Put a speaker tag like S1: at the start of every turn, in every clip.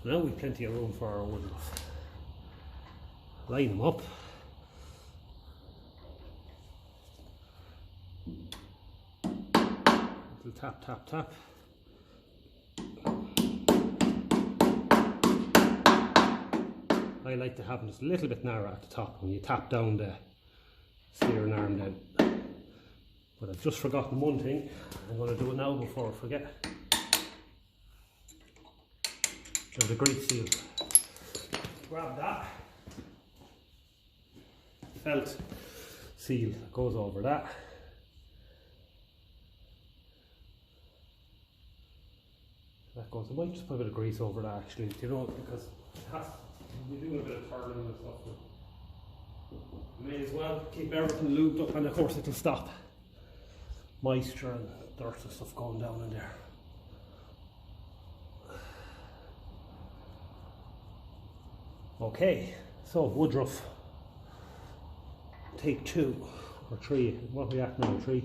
S1: Now we've plenty of room for our woodruff. Line them up. Little tap, tap, tap. I like to have them just a little bit narrow at the top when you tap down the steering arm down. But I've just forgotten one thing. I'm going to do it now before I forget. There's the grease seal. Grab that. Felt seal that goes over that. That goes. I might just put a bit of grease over that actually, you know, because it has. We're doing a bit of turning and stuff. May as well keep everything lubed up, and of course it'll stop moisture and dirt and stuff going down in there. Okay, so woodruff. Take 2 or 3. What are we at now? 3.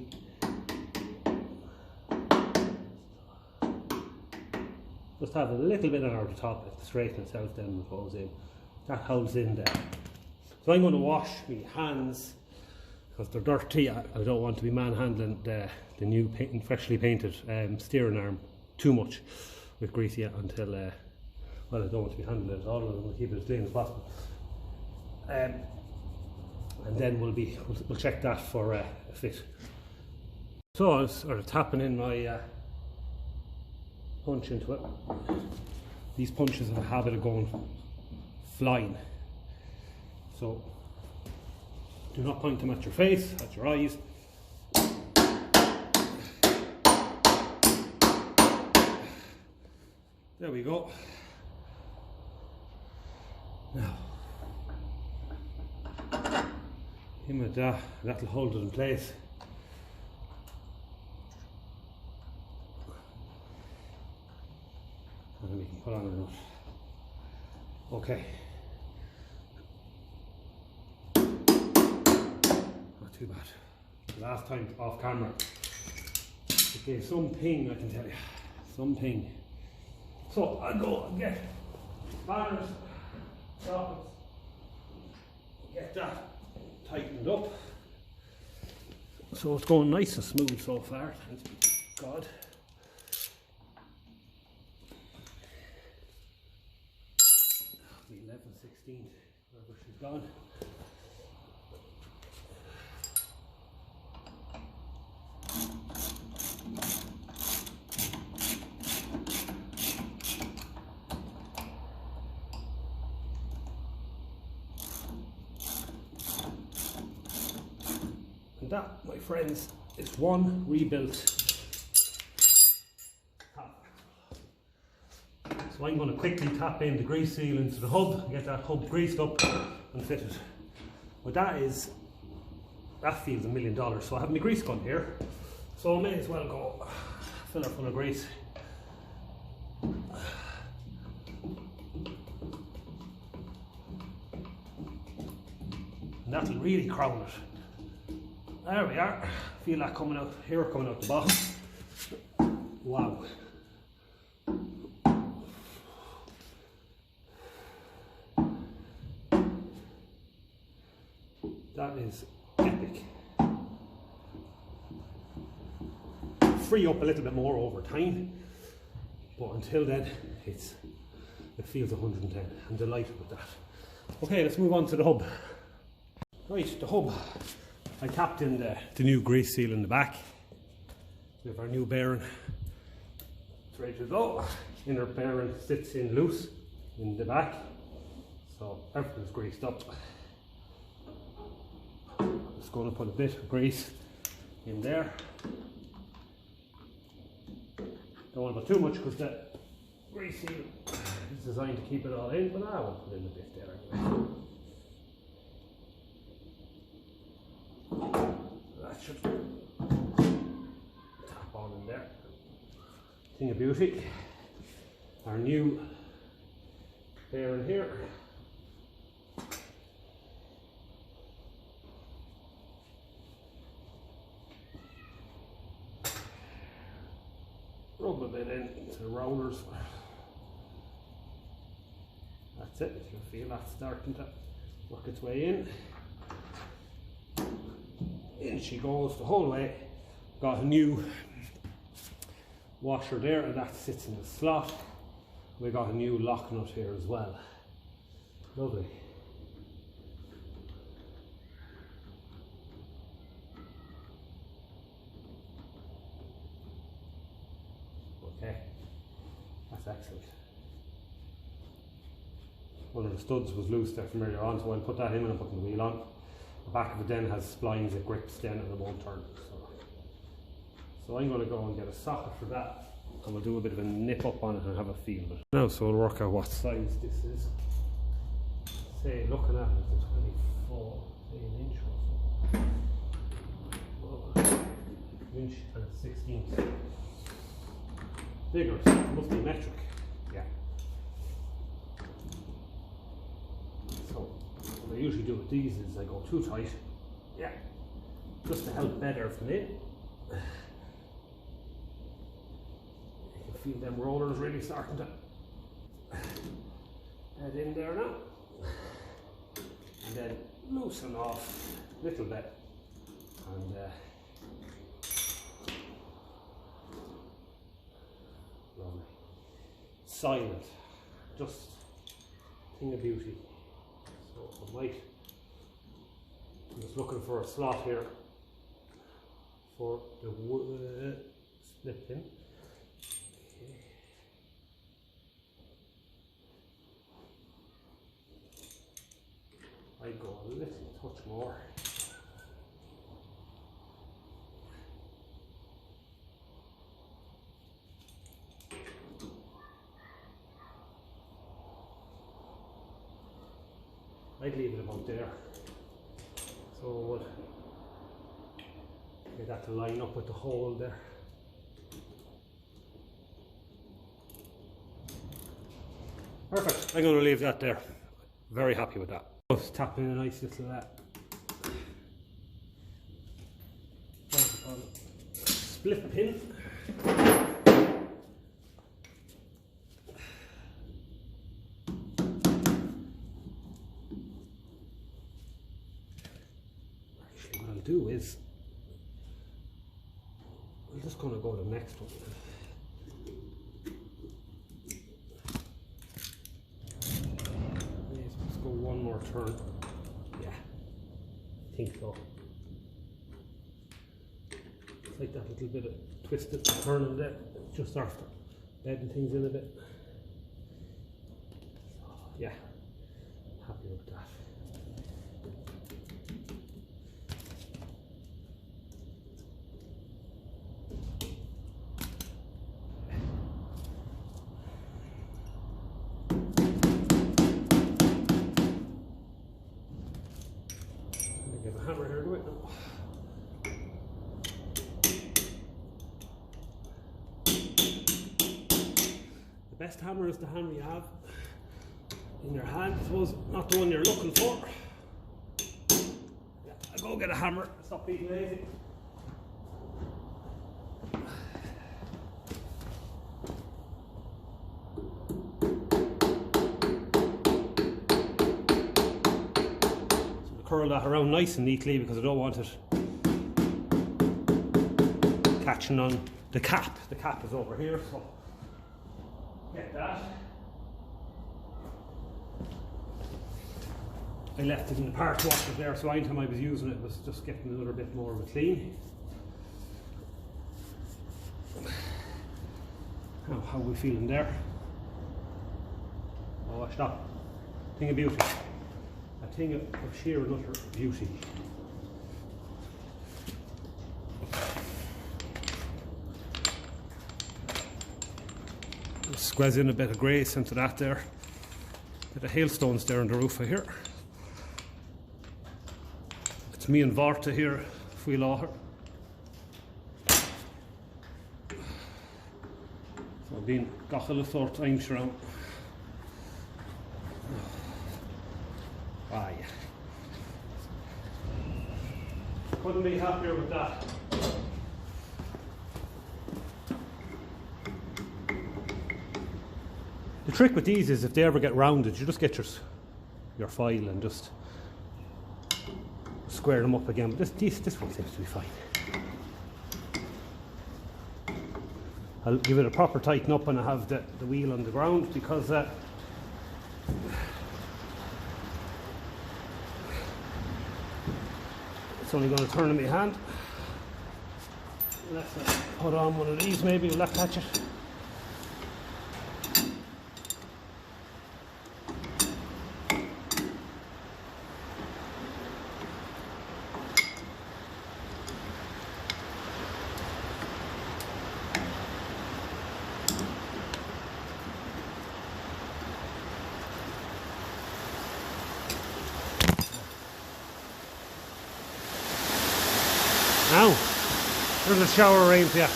S1: Just have a little bit on the top, if straighten itself then and goes in. That holds in there. So I'm going to wash my hands because they're dirty. I don't want to be manhandling the new freshly painted steering arm too much with grease yet until, well, I don't want to be handling it at all. I'm going to keep it as clean as possible. And then we'll check that for a fit. So I was sort of tapping in my punch into it. These punches have a habit of going flying, so do not point them at your face, at your eyes. There we go. Now, him with that, that'll hold it in place. And then we can put on a nut. Okay. Not too bad. Last time off camera, it gave some ping, I can tell you. Some ping. So I'll go and get banners, sockets, get that tightened up. So it's going nice and smooth so far, thanks be to God. The 11/16, wherever she's gone. And that, my friends, is one rebuilt tap. So I'm going to quickly tap in the grease seal into the hub and get that hub greased up and fitted. But that feels $1 million. So I have my grease gun here, so I may as well go fill it full of grease. And that'll really crown it. There we are. Feel that coming out here, coming out the bottom. Wow. That is epic. Free up a little bit more over time, but until then, it feels 110. I'm delighted with that. Okay, let's move on to the hub. Right, the hub. I tapped in the new grease seal in the back. We have our new bearing. It's ready to go. Inner bearing sits in loose in the back, so everything's greased up. Just going to put a bit of grease in there. Don't want to put too much because the grease seal is designed to keep it all in, but I will put in a bit there anyway. That should tap on in there. Thing of beauty. Our new bearing here. Rub a bit into the rollers. That's it. You can feel that starting to work its way in. In she goes the whole way. Got a new washer there, and that sits in the slot. We got a new lock nut here as well. Lovely. Okay, that's excellent. One of the studs was loose there from earlier on, so I'll put that in when I'm putting the wheel on. The back of it then has splines that grips then and it won't turn. So I'm going to go and get a socket for that, and we'll do a bit of a nip up on it and have a feel of it. Now, so we'll work out what size this is. Say, looking at it, it's 24, say an inch or so. An inch and 16. Bigger, so it must be metric. Yeah. So what I usually do with these is I go too tight. Yeah. Just to help bed everything in. You can feel them rollers really starting to head in there now. And then loosen off a little bit. And lovely. Silent. Just a thing of beauty. So I might, I'm just looking for a slot here for the split pin. Okay. I go a little touch more. I'd leave it about there. So we'll get that to line up with the hole there. Perfect. I'm going to leave that there. Very happy with that. Just tap in a nice little split pin. Do is I'm just going to go to the next one. Let's go one more turn. Yeah, I think so. It's like that little bit of twisted turning there, just after bedding things in a bit. So, yeah, happy with that. Hammer here, do it now. The best hammer is the hammer you have in your hand, I suppose, not the one you're looking for. Yeah, I'll go get a hammer, stop being lazy. Curl that around nice and neatly because I don't want it catching on the cap. The cap is over here, so get that. I left it in the part washer there, so anytime I was using it was just getting a little bit more of a clean. Now, how are we feeling there? Oh, stop. Thing of beauty. A thing of sheer and utter beauty. Squeeze in a bit of grace into that there. Bit of hailstones there on the roof of here. It's me and Varta here, Fuil Áthar. So I've been gachal of sort times around. Ah, yeah. Couldn't be happier with that. The trick with these is if they ever get rounded, you just get your file and just square them up again. But this one seems to be fine. I'll give it a proper tighten up when I have the wheel on the ground, because it's only going to turn in my hand. Let's put on one of these maybe, will that catch it? Now, there's a shower rain for you.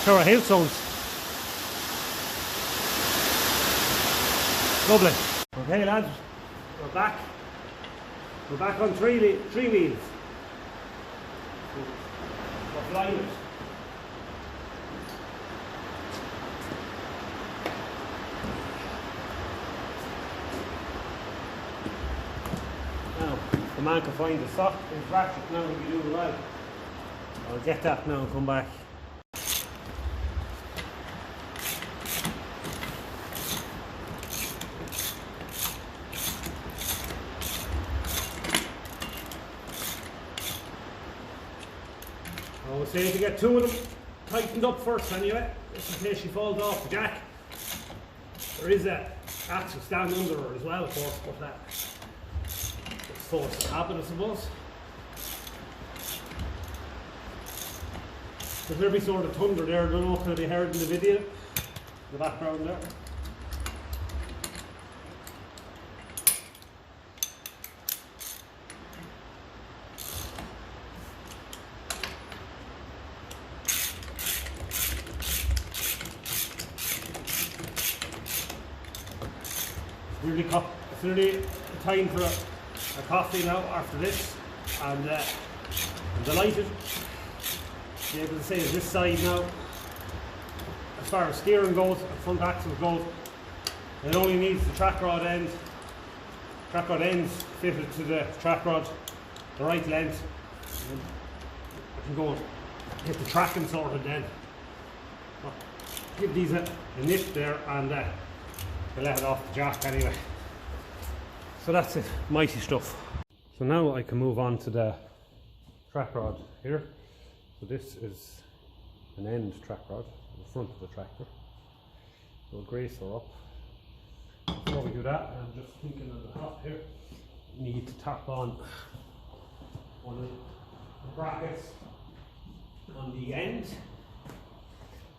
S1: Shower hailstones. Lovely. Okay lads, we're back. We're back on three wheels. We're flying it. Now, the man can find the sock in the ratchet now if you do well. I'll get that now and come back. I was saying to get two of them tightened up first anyway, just in case she falls off the jack. There is a axle stand under her as well, of course, but that it's force of habit, I suppose. There's every sort of thunder there, I don't know if they heard in the video, the background there. It's really time for a coffee now after this, and I'm delighted to be able to say this side now, as far as steering goes, and front axle goes, it only needs the track rod ends fitted to the track rod, the right length, and I can go and get the tracking sorted then. I'll give these a nip there, and we'll let it off the jack anyway. So that's it, mighty stuff. So now I can move on to the track rod here. So this is an end track rod in the front of the tractor. We'll grease her up. Before we do that, I'm just thinking of the top here. You need to tap on one of the brackets on the end.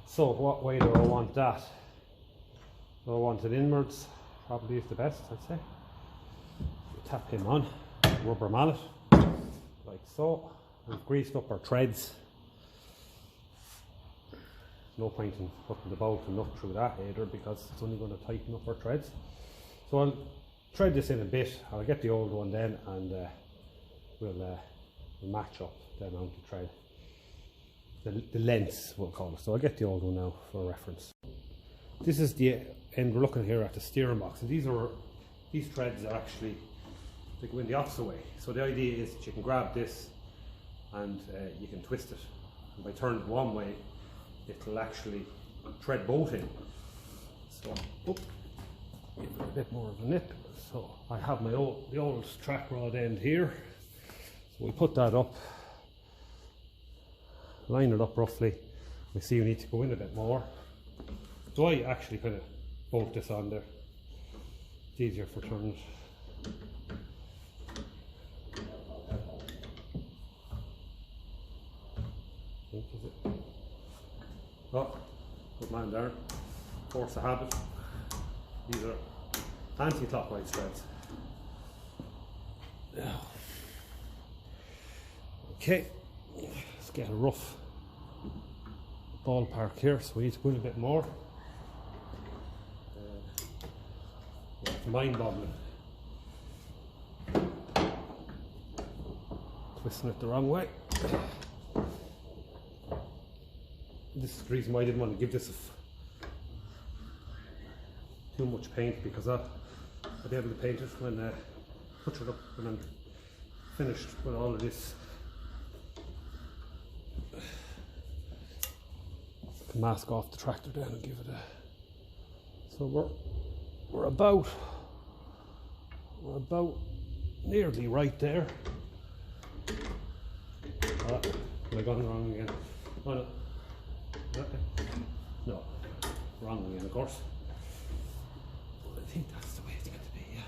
S1: So what way do I want that? Do I want it inwards? Probably is the best, I'd say. Tap him on, rubber mallet, like so. We've greased up our threads. No point in putting the bolt and nut through that either, because it's only going to tighten up our threads. So I'll thread this in a bit. I'll get the old one then, and we'll match up the amount of thread. The lengths we'll call it. So I'll get the old one now for reference. This is the end. We're looking here at the steering box. So these threads are actually, they go in the opposite way. So the idea is that you can grab this and you can twist it. And by turning it one way, it'll actually thread both in. So, give it a bit more of a nip. So I have the old track rod end here. So we'll put that up, line it up roughly. We see we need to go in a bit more. So I actually kind of bolt this on there. It's easier for turns. Oh, good man, Darren. Force of habit. These are anti-clockwise threads. Okay, let's get a rough ballpark here, so we need to go in a bit more. It's mind-boggling. Twisting it the wrong way. This is the reason why I didn't want to give this too much paint, because I'll be able to paint it when put it up when I'm finished with all of this. I can mask off the tractor then and give it a. So we're about nearly right there. Oh, have I gone wrong again? Oh no. No, wrong again, of course. I think that's the way it's going to be, yeah.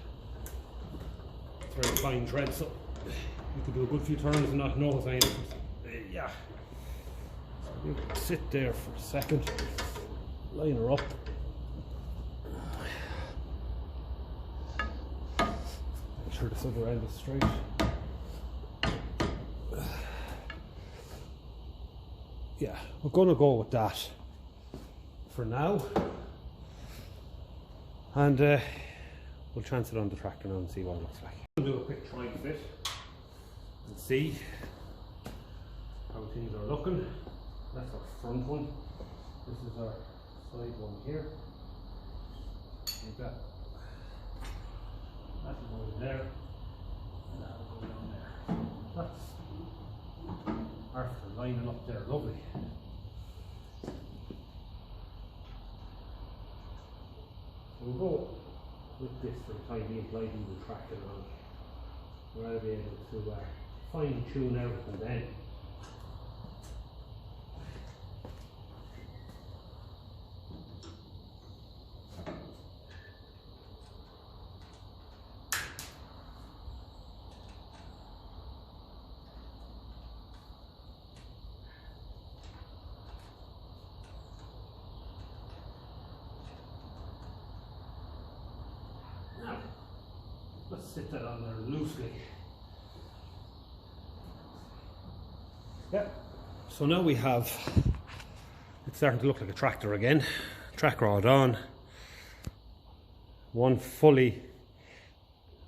S1: It's very fine tread, so you could do a good few turns and not notice anything. Yeah. So we'll sit there for a second, line her up. Make sure this other end is straight. Yeah, we're going to go with that for now, and we'll chance it on the tractor now and see what it looks like. We'll do a quick try fit and see how things are looking. That's our front one. This is our side one here. Like that. That'll go in there, and that'll go down there. That's after lining up there, lovely. We'll go with this for the time being, lightly the tractor on. Where I'll be able to fine tune everything then. Let's sit that on there loosely. Yeah, so now we have, it's starting to look like a tractor again. Track rod on. One fully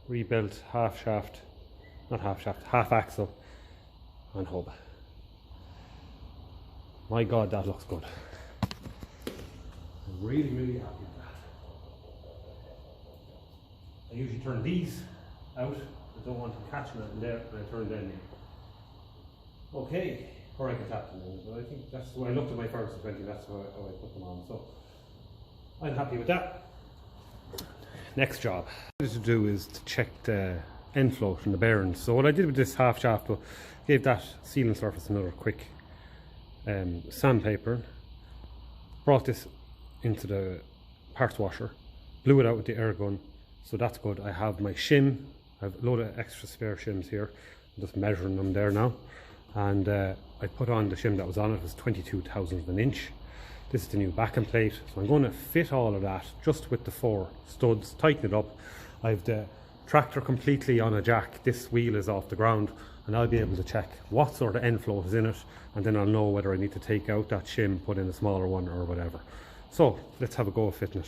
S1: rebuilt half axle and hub. My God, that looks good. I'm really, really happy with that. I usually turn these out. I don't want them catching it in there, and I turn them in. Okay, or I can tap them in, but I think that's the way I looked at my Ferguson 20, that's how I put them on. So I'm happy with that. Next job what I wanted to do is to check the end float and the bearings. So what I did with this half shaft, but gave that sealing surface another quick sandpaper, brought this into the parts washer, blew it out with the air gun. So that's good. I have my shim. I have a load of extra spare shims here. I'm just measuring them there now. And I put on the shim that was on it. It was 22 thousandths of an inch. This is the new backing plate. So I'm going to fit all of that just with the 4 studs, tighten it up. I have the tractor completely on a jack. This wheel is off the ground, and I'll be able to check what sort of end float is in it, and then I'll know whether I need to take out that shim, put in a smaller one or whatever. So let's have a go of fitting it.